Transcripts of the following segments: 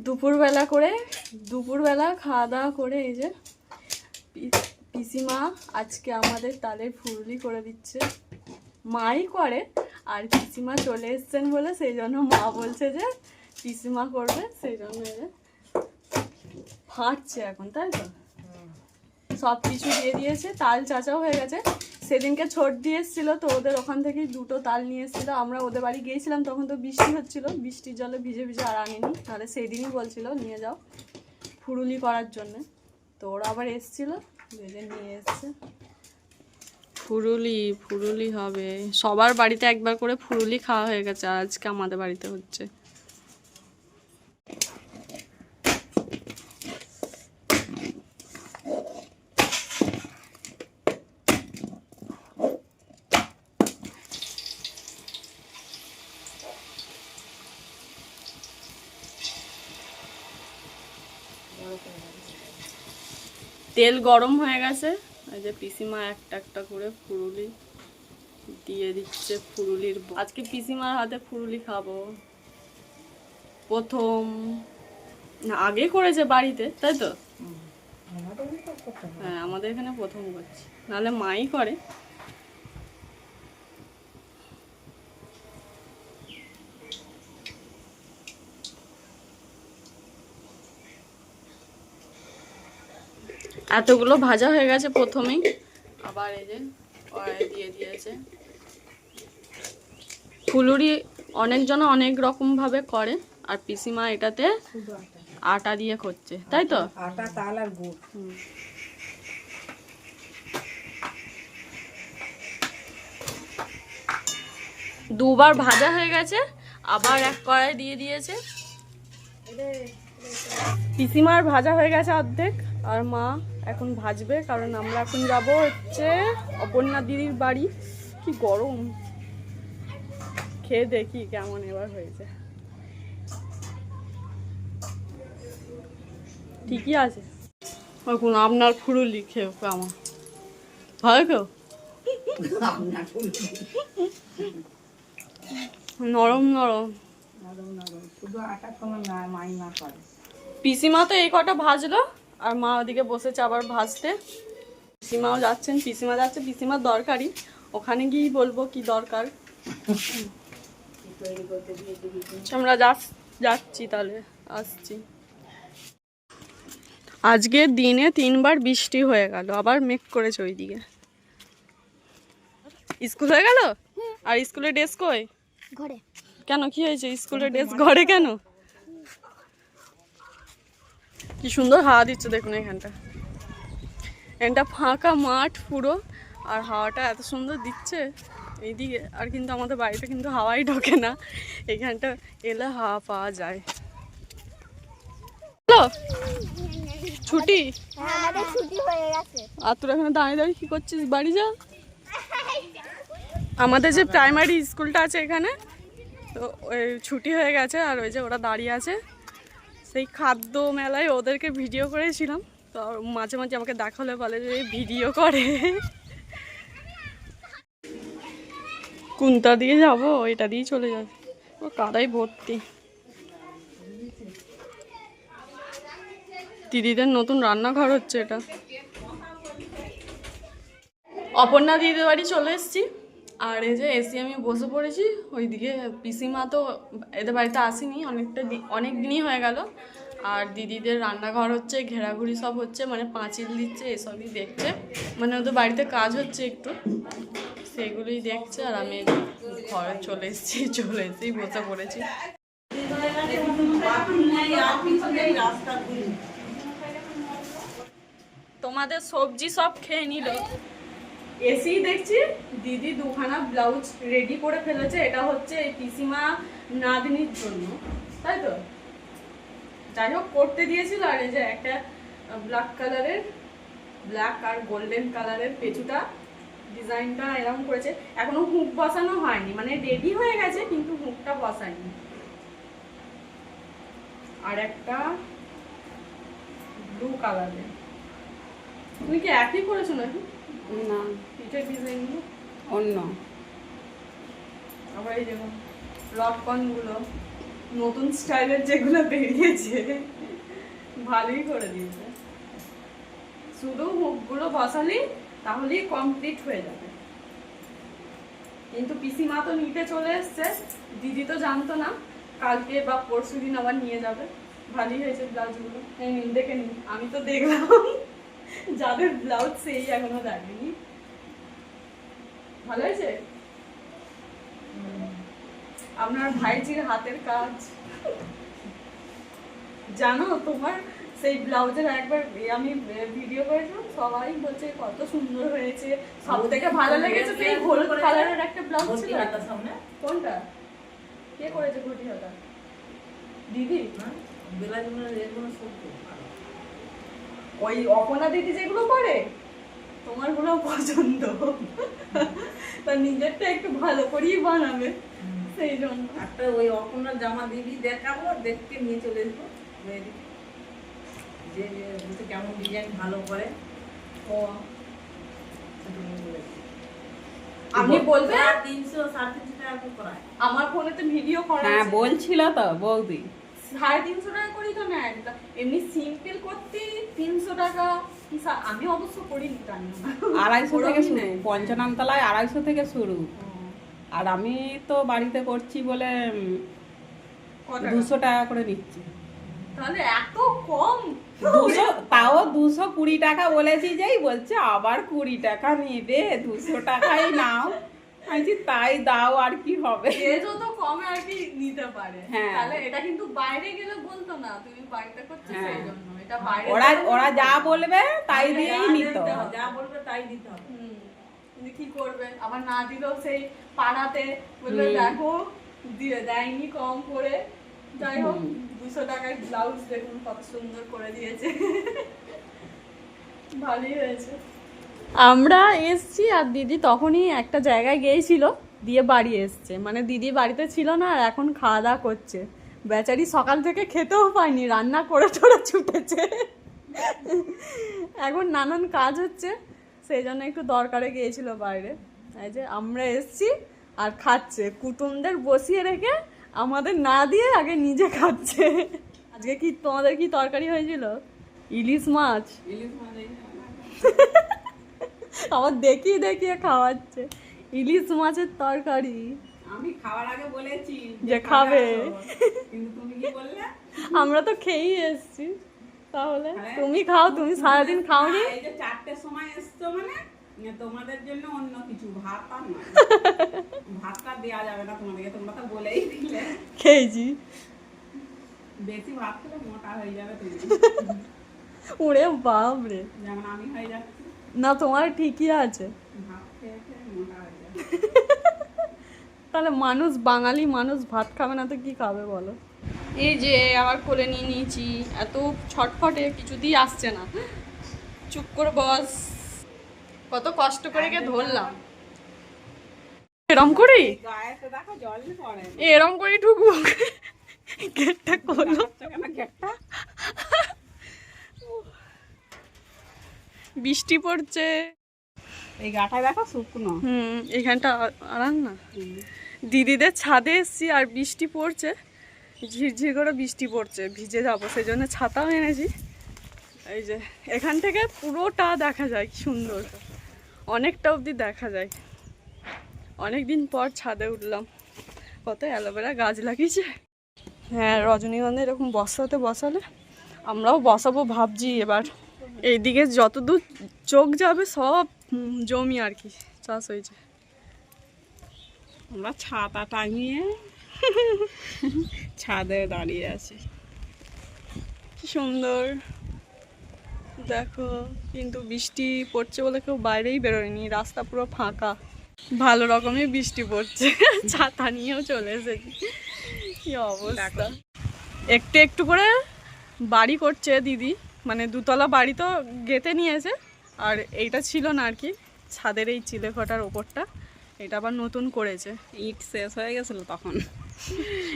দুপুরবেলা খাওয়া দাওয়া করে এই যে পিসিমা আজকে আমাদের তালের ফুরুলি করে দিচ্ছে। মাই করে, আর পিসিমা চলে এসছেন বলে সেই জন্য মা বলছে যে পিসিমা করবে, সেই জন্য ফাটছে এখন, তাই তো? সব কিছু দিয়ে দিয়েছে, তাল চাচাও হয়ে গেছে। সেদিনকে ছোট দিয়ে এসেছিলো, তো ওদের ওখান থেকেই 2টো তাল নিয়ে এসেছিলো। আমরা ওদের বাড়ি গিয়েছিলাম, তখন তো বৃষ্টি হচ্ছিলো, বৃষ্টির জলে ভিজে ভিজে আর আনিনি, তাহলে সেই দিনই বলছিল নিয়ে যাও ফুরুলি করার জন্যে। তো ওরা আবার এসেছিলো, ভেজে নিয়ে এসছে। ফুরুলি হবে, সবার বাড়িতে একবার করে ফুরুলি খাওয়া হয়ে গেছে, আর আজকে আমাদের বাড়িতে হচ্ছে। তেল গরম হয়ে গেছে, এই যে পিসিমা একটা একটা করে ফুরুলি দিয়ে দিচ্ছে। ফুরুলির আজকে পিসিমার হাতে ফুরুলি খাবো প্রথম। না, আগে করেছে বাড়িতে, তাই তো? হ্যাঁ, আমাদের এখানে প্রথম করছি, নাহলে মাই করে। এতগুলো ভাজা হয়ে গেছে প্রথমেই, আবার এই যে কড়াই দিয়ে দিয়েছে। ফুলুরি অনেকজন অনেক রকম ভাবে করে, আর পিসিমা এটাতে আটা দিয়ে করছে, তাই তো? আটা, তাল আর গুড়। দুবার ভাজা হয়ে গেছে, আবার এক কড়াই দিয়ে দিয়েছে। পিসিমার ভাজা হয়ে গেছে অর্ধেক, আর মা এখন ভাজবে, কারণ আমরা এখন যাব হচ্ছে অপর্ণা দিদির বাড়ি। কি গরম, খেয়ে দেখি কেমন এবার হয়েছে। ঠিকই আছে। এখন আপনার ফুরুলি খেয়ে কেমন ভালো, কেউ নরম নরম। পিসিমা তো এই কটা ভাজলো, আর মা ওদিকে বসেছে আবার ভাজতে। পিসিমাও যাচ্ছেন, পিসিমা যাচ্ছে, পিসিমার দরকারি, ওখানে গিয়েই বলবো কি দরকার। আমরা যাচ্ছি, তাহলে আসছি। আজকে দিনে 3বার বৃষ্টি হয়ে গেল, আবার মেঘ করেছে ওইদিকে। স্কুল হয়ে গেল? আর স্কুলের ড্রেস কই? ঘরে। কেন, কি হয়েছে? স্কুলের ড্রেস ঘরে কেন? কি সুন্দর হাওয়া দিচ্ছে দেখুন এখানটা। এটা ফাঁকা মাঠ পুরো, আর হাওয়াটা এত সুন্দর দিচ্ছে এইদিকে। আর কিন্তু আমাদের বাড়িতে কিন্তু হাওয়াই ঢোকে না, এখানটা এলে হাওয়া পাওয়া যায়। ছুটি? আমাদের ছুটি হয়ে গেছে। আর তোরা এখানে দাঁড়িয়ে দাঁড়িয়ে কি করছিস? বাড়ি যা। আমাদের যে প্রাইমারি স্কুলটা আছে এখানে, তো ওই ছুটি হয়ে গেছে, আর ওই যে ওরা দাঁড়িয়ে আছে। সেই খাদ্য মেলায় ওদেরকে ভিডিও করেছিলাম, তো মাঝে মাঝে আমাকে দেখালে বলে যে ভিডিও করে। কোনটা দিয়ে যাবো? এটা দিয়ে চলে যাবে, ও কাদাই ভর্তি। দিদিদের নতুন রান্নাঘর হচ্ছে এটা। অপর্ণা দিদিদের বাড়ি চলে এসেছি, আর এই যে এসি আমি বসে পড়েছি। ওইদিকে পিসিমা তো এদের বাড়িতে আসেনি, অনেক দিনই হয়ে গেল। আর দিদিদের রান্নাঘর হচ্ছে, ঘেরাঘুরি সব হচ্ছে, মানে পাঁচিল দিচ্ছে, এসবই দেখছে, মানে ওদের বাড়িতে কাজ হচ্ছে একটু, সেগুলোই দেখছে। আর আমি ঘরে চলে এসেছি বসে পড়েছি। তোমাদের সবজি সব খেয়ে নিল, এসি দেখছি দিদি 2খানা ব্লাউজ রেডি করে ফেলেছে। এটা হচ্ছে এই পিসিমা নাতনির জন্য, তাই তো? যাই হোক করতে দিয়েছিল। আর এই যে একটা ব্ল্যাক আর গোল্ডেন কালারের পেঁচুটা, ডিজাইনটা এরকম করেছে। এখনো হুক বসানো হয়নি, মানে রেডি হয়ে গেছে কিন্তু হুকটা বসায়নি। আর একটা ব্লু কালারের। তুমি কি একই করেছো নাকি? না, পিঠের ডিজাইনগুলো অন্য। আবার এই দেখুন লটকনগুলো নতুন স্টাইলের যেগুলো বেরিয়েছে ভালোই করে দিয়েছে। শুধু হুকগুলো বসালি তাহলেই কমপ্লিট হয়ে যাবে। কিন্তু পিসিমা তো নিতে চলে এসছে, দিদি তো জানতো না, কালকে বা পরশু দিন আবার নিয়ে যাবে। ভালোই হয়েছে ব্লাউজগুলো, এই নিন দেখে নিন। আমি তো দেখলাম, যাদের ব্লাউজ সেই এখনো দেখেনি। ভালো হয়েছে আপনার ভাইজির হাতের কাজ। জানো তোমার সেই ব্লাউজের একবার আমি ভিডিও করেছিলাম, সবাই বলছে কত সুন্দর হয়েছে। সব থেকে ভালো লেগেছে সেই হলুদ কালারের একটা ব্লাউজ ছিল। কোনটা কে করেছে ঘটি হাতা? দিদি। ওই অপনা দিদি যেগুলো করে তোমার গুলো পছন্দ, তা নিজেরটা একটু ভালো করেই বানাবে, সেই জন্য। একটা ওই অপনার জামা দিবি, দেখাবো, দেখতে নিয়ে চলে আসবো যে কেমন ডিজাইন ভালো করে। ও আপনি বলবেন 300-350 টাকা করে করায়। আমার ফোনেতে ভিডিও করা হ্যাঁ আছে। বলছিল তো বৌদি 350 টাকা করি তো না, এমনি সিম্পল করতে 300 টাকা। আমি অবশ্য করিনি, জানি না। 250 থেকে শুরু, পঞ্চনাম তলায় 250 থেকে শুরু। আর আমি তো বাড়িতে করছি বলে 200 টাকা করে নিচ্ছি। তাহলে এত কম? 200, তাও 220 টাকা বলেছি, যেই বলছে আবার 20 টাকা নেবে, 200 টাকাই নাও। আমি বলছি তাই দাও, আর কি হবে। যে যত কমে আর কি নিতে পারে। হ্যাঁ। তাহলে এটা কিন্তু বাইরে গেলে বলতো না তুমি বাড়িতে করছো, সেই জন্য এটা বাইরে ওরা যা বলবে তাই দিয়েই নিত। যা বলবে তাই দিতে হবে। কিন্তু কি করবে, আবার না দিলেও সেই পাড়াতে বলবে দেখো দিয়ে দেয়নি কম করে। যাই হোক 200 টাকায় ব্লাউজ দেখুন কত সুন্দর করে দিয়েছে, ভালোই হয়েছে। আমরা এসছি আর দিদি তখনই একটা জায়গায় গিয়েছিল, দিয়ে বাড়ি এসছে। মানে দিদি বাড়িতে ছিল না, আর এখন খাওয়া দাওয়া করছে। বেচারি সকাল থেকে খেতেও পায়নি, রান্না করে টোরে ছুটেছে। এখন নানান কাজ হচ্ছে, সেই জন্য একটু দরকারে গিয়েছিল বাইরে। এই যে আমরা এসছি আর খাচ্ছে, কুটুমদের বসিয়ে রেখে আমাদের না দিয়ে আগে নিজে খাচ্ছে। আজকে কি তোমাদের কি তরকারি হয়েছিল? ইলিশ মাছ। আমার দেখিয়ে দেখিয়ে খাওয়াচ্ছে ইলিশ মাছের তরকারি। আমি খাওয়ার আগে বলেছি যে খাবে, কিন্তু তুমি কি বললে? আমরা তো খেয়েই এসছি। তাহলে তুমি খাও, তুমি সারাদিন খাওনি। এই যে 4টের সময় এসছো মানে তোমাদের জন্য অন্য কিছু, ভাত আর নয়। ভাতটা দেওয়া যাবে না তোমাদেরকে, তোমরা তো বলেই দিলে। খেয়েছি। বেশি ভাত খেলে মোটা হয়ে যাবে তুমি, ওরে বাপ রে, যেমন আমি হয়ে যাচ্ছি। না তোমার ঠিকই আছে। ভাত খেয়ে খেয়ে মোটা হয়ে যাবে। তাহলে মানুষ, বাঙালি মানুষ ভাত খাবে না তো কি খাবে বলো? এই যে আবার কোলে নিয়ে নিয়েছি, এত ছটফটে কিছুতেই আসছে না। চুপ করে বস, কত কষ্ট করে কে ধরলাম। এরম করি, গায়ে তো দেখো জল পড়ে। এরম করে ঢুকবো। গেটটা করলো কেন গেটটা? বৃষ্টি পড়ছে। এই গাটায় দেখো শুকনো। এখানটা আরাম না। দিদিদের ছাদে এসছি আর বৃষ্টি পড়ছে, ঝিরঝির করে বৃষ্টি পড়ছে, ভিজে যাবো, সেই জন্য ছাতাও এনেছি। এই যে এখান থেকে পুরোটা দেখা যায়, কি সুন্দর, অনেকটা অবধি দেখা যায়। অনেক দিন পর ছাদে উঠলাম। কত অ্যালোভেরা গাছ লাগিয়েছে। হ্যাঁ, রজনীগন্ধা এরকম বসাতে বসালে আমরাও বসাবো ভাবছি এবার। এইদিকে যতদূর চোখ যাবে সব জমি আর কি চাষ হয়েছে। আমরা ছাতা টাঙিয়ে ছাদে দাঁড়িয়ে আছি। কি সুন্দর দেখো, কিন্তু বৃষ্টি পড়ছে বলে কেউ বাইরেই বেরোয়নি, রাস্তা পুরো ফাঁকা। ভালো রকমই বৃষ্টি পড়ছে, ছাতা নিয়েও চলে এসেছি। কি অবস্থা। একটু একটু করে বাড়ি করছে দিদি, মানে 2তলা বাড়ি তো গেঁথে নিয়েছে, আর এইটা ছিল না আর কি, ছাদের এই চিলেকোঠার ওপরটা, এটা আবার নতুন করেছে। ইট শেষ হয়ে গেছিল তখন।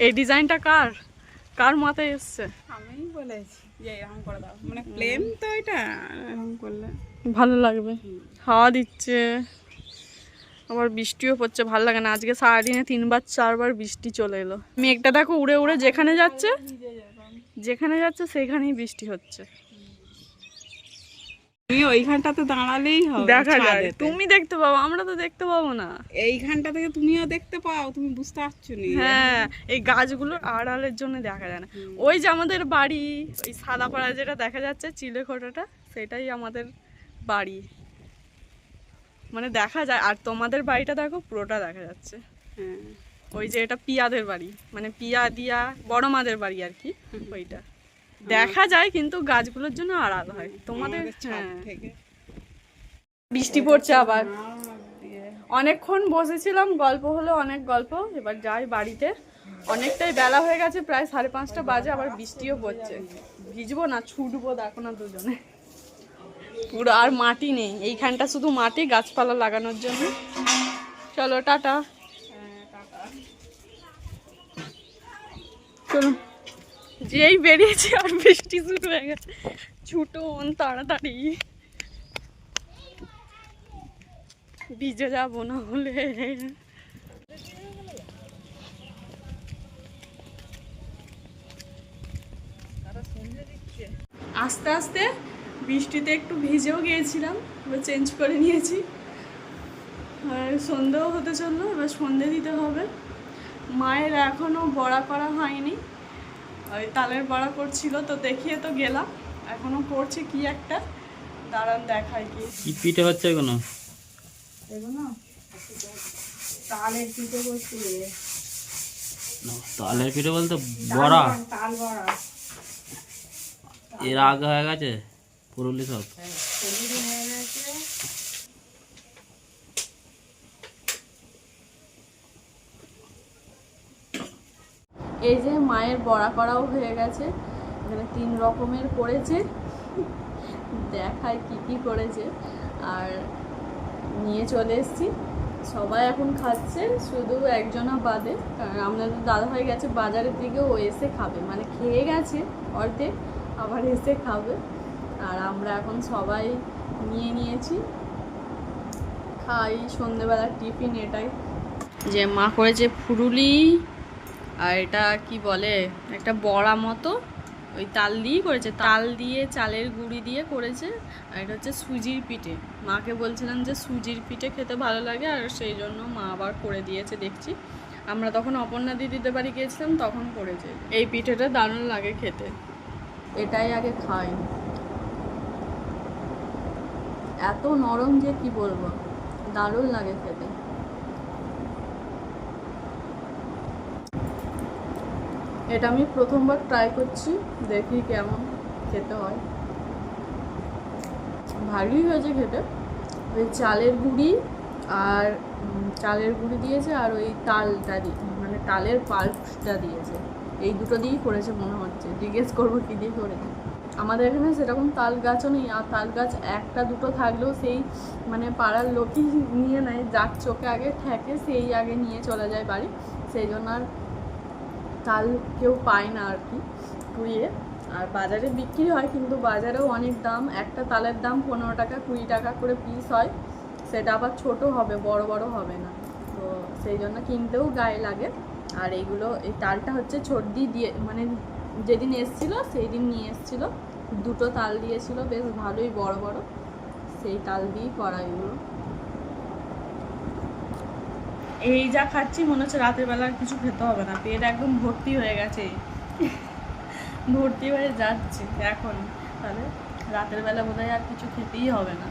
এই ডিজাইনটা কার কার মাথায় এসছে? আমি বলেছি যে এরকম করে দাও, মানে প্লেন তো এটা এরকম করলে ভালো লাগবে। হাওয়া দিচ্ছে, আবার বৃষ্টিও পড়ছে, ভালো লাগে না। আজকে সারাদিনে 3-4বার বৃষ্টি চলে এলো। মেঘটা দেখো উড়ে উড়ে যেখানে যাচ্ছে সেখানেই বৃষ্টি হচ্ছে। তুমি ওইখানটাতে দাঁড়ালেই হবে, দেখা যায়, ছাদেতে। তুমি দেখতে পাবো, আমরা তো দেখতে পাবো না। এইখানটা থেকে তুমিও দেখতে পাও, তুমি বুঝতে পারছো না। হ্যাঁ, এই গাছগুলোর আড়ালের জন্য দেখা যায় না। ওই যে আমাদের বাড়ি, ওই সাদা পাড়া যেটা দেখা যাচ্ছে চিলেকোঠাটা, সেটাই আমাদের বাড়ি, মানে দেখা যায়। আর তোমাদের বাড়িটা দেখো পুরোটা দেখা যাচ্ছে। হ্যাঁ, ওই যে এটা পিয়াদের বাড়ি, মানে পিয়া দিয়া বড় মাদের বাড়ি আর কি, ওইটা দেখা যায়, কিন্তু গাছগুলোর জন্য আড়াল হয় তোমাদের। আমাদের ছাদ হ্যাঁ, থেকে। বৃষ্টি পড়ছে আবার। অনেকক্ষণ বসেছিলাম, গল্প হলো, অনেক গল্প। এবার যাই বাড়িতে, অনেকটাই বেলা হয়ে গেছে, প্রায় 5:30 বাজে। আবার বৃষ্টিও পড়ছে, ভিজবো না ছুটবো দেখো না দুজনে পুরো। আর মাটি নেই এইখানটা, শুধু মাটি গাছপালা লাগানোর জন্য। চলো টাটা। চলো, যেই বেরিয়েছি আর বৃষ্টি শুরু হয়ে গেছে, ছুটুন তাড়াতাড়ি, ভিজে যাবো না হলে। আস্তে আস্তে বৃষ্টিতে একটু ভিজেও গিয়েছিলাম, এবার চেঞ্জ করে নিয়েছি। আর সন্ধেও হতে চললো, এবার সন্ধে দিতে হবে। মায়ের এখনও বড়া করা হয়নি, ওই তালের বড়া করছিল, তো দেখিয়ে তো গেলাম। এখনও করছে কি একটা, দাঁড়ান দেখাই কি। কি পিঠে হচ্ছে এগুলো? এগুলো তালের পিঠে করছি। তালের পিঠে বলতে বড়া? তাল বড়া। এর আগে হয়ে গেছে পুরুলি সব। সেগুলি হয়ে গেছে। এই যে মায়ের বড়া করাও হয়ে গেছে, এখানে 3 রকমের করেছে, দেখায় কি কি করেছে। আর নিয়ে চলে এসেছি, সবাই এখন খাচ্ছে, শুধু একজনা বাদে। কারণ আমাদের দাদা হয়ে গেছে বাজারের দিকে, ও এসে খাবে, মানে খেয়ে গেছে অর্ধেক, আবার এসে খাবে। আর আমরা এখন সবাই নিয়েছি, খাই। সন্ধেবেলার টিফিন এটাই, যে মা করেছে ফুরুলি, আর এটা কি বলে, একটা বড়া মতো, ওই তাল দিয়েই করেছে, তাল দিয়ে চালের গুঁড়ি দিয়ে করেছে। আর এটা হচ্ছে সুজির পিঠে। মাকে বলছিলাম যে সুজির পিঠে খেতে ভালো লাগে, আর সেই জন্য মা আবার করে দিয়েছে দেখছি। আমরা তখন অপর্ণা দিদিদের বাড়ি গিয়েছিলাম, তখন করেছে। এই পিঠেটা দারুণ লাগে খেতে, এটাই আগে খাই। এত নরম যে কি বলবো, দারুণ লাগে খেতে। এটা আমি প্রথমবার ট্রাই করছি, দেখি কেমন খেতে হয়। ভালোই হয়েছে খেতে। ওই চালের গুঁড়ি আর চালের গুঁড়ি দিয়েছে, আর ওই তালটা দিয়ে, মানে তালের পাল্পটা দিয়েছে, এই দুটো দিয়েই করেছে মনে হচ্ছে। জিজ্ঞেস করবো কী দিয়ে করেছে। আমাদের এখানে সেরকম তাল গাছও নেই, আর তাল গাছ 1-2 থাকলেও সেই মানে পাড়ার লোকই নিয়ে নেয়, যার চোখে আগে ঠেকে সেই আগে নিয়ে চলে যায় বাড়ি। সেই জন্য আর তাল কেউ পায় না আর কি কুড়িয়ে। আর বাজারে বিক্রি হয়, কিন্তু বাজারেও অনেক দাম। একটা তালের দাম 15 টাকা 20 টাকা করে পিস হয়, সেটা আবার ছোট হবে, বড় বড় হবে না, তো সেই জন্য কিনতেও গায়ে লাগে। আর এইগুলো, এই তালটা হচ্ছে ছর্দি দিয়ে, মানে যেদিন এসেছিলো সেই দিন নিয়ে এসেছিলো, 2টো তাল দিয়েছিল, বেশ ভালোই বড় বড়, সেই তাল দিয়েই করা এগুলো। এই যা খাচ্ছি মনে হচ্ছে রাতের বেলা আর কিছু খেতে হবে না, পেট একদম ভর্তি হয়ে গেছে, ভর্তি হয়ে যাচ্ছে এখন। তাহলে রাতের বেলা বোধহয় আর কিছু খেতেই হবে না।